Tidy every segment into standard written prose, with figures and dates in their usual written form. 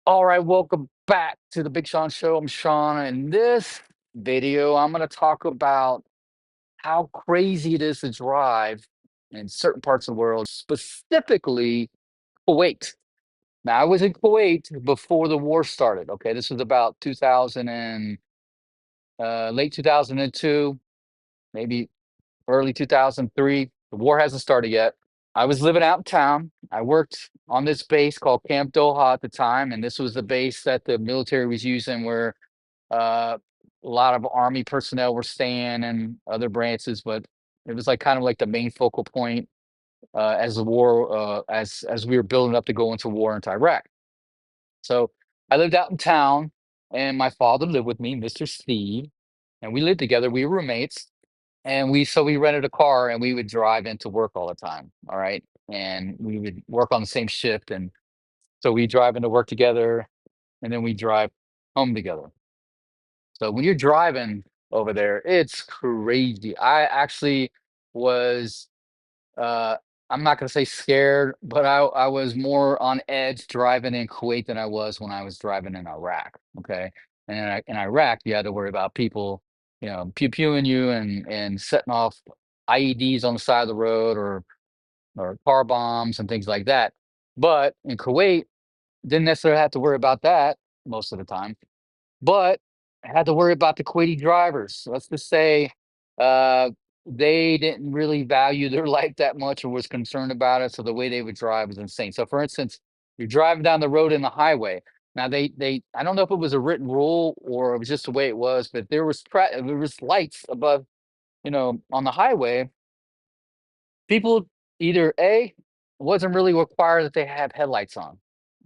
All right, welcome back to the Big Shawn Show. I'm Sean. In this video, I'm going to talk about how crazy it is to drive in certain parts of the world, specifically Kuwait. Now, I was in Kuwait before the war started. Okay, this was about 2000 and late 2002, maybe early 2003. The war hasn't started yet. I was living out in town. I worked on this base called Camp Doha at the time, and this was the base that the military was using where uh, a lot of army personnel were staying and other branches, but it was like kind of like the main focal point as the war as we were building up to go into war into Iraq. So I lived out in town, and my father lived with me, Mr. Steve, and we lived together. We were roommates, and we rented a car and we would drive into work all the time. All right, and we would work on the same shift, and so we drive into work together, and then we drive home together. So when you're driving over there, it's crazy. I actually was uh I'm not gonna say scared, but I was more on edge driving in Kuwait than I was when I was driving in Iraq. Okay. And in Iraq, you had to worry about people, pew pewing you and setting off IEDs on the side of the road or car bombs and things like that. But in Kuwait, didn't necessarily have to worry about that most of the time, but I had to worry about the Kuwaiti drivers. Let's just say uh, they didn't really value their life that much or was concerned about it. So the way they would drive was insane. So for instance, you're driving down the road in the highway. Now they I don't know if it was a written rule or it was just the way it was, but there was lights above, on the highway. People either A, wasn't really required that they have headlights on,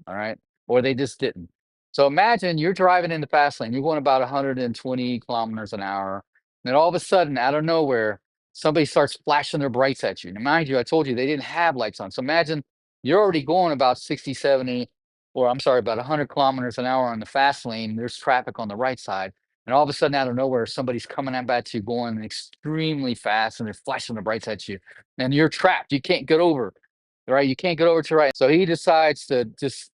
all right? Or they just didn't. So imagine you're driving in the fast lane, you're going about 120 kilometers an hour, and then all of a sudden, out of nowhere, somebody starts flashing their brights at you. Now, mind you, I told you they didn't have lights on. So imagine you're already going about 60, 70, or I'm sorry, about 100 kilometers an hour on the fast lane. There's traffic on the right side. And all of a sudden, out of nowhere, somebody's coming up at you going extremely fast and they're flashing the brights at you. And you're trapped. You can't get over, right? You can't get over to right. So he decides to just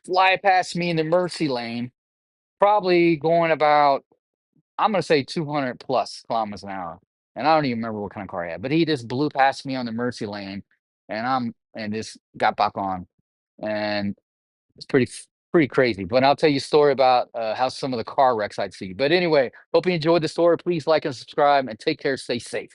fly past me in the mercy lane, probably going about, I'm gonna say 200 plus kilometers an hour. And I don't even remember what kind of car he had, but he just blew past me on the mercy lane, and just got back on, and it's pretty crazy. But I'll tell you a story about how some of the car wrecks I'd see. But anyway, hope you enjoyed the story. Please like and subscribe, and take care. Stay safe.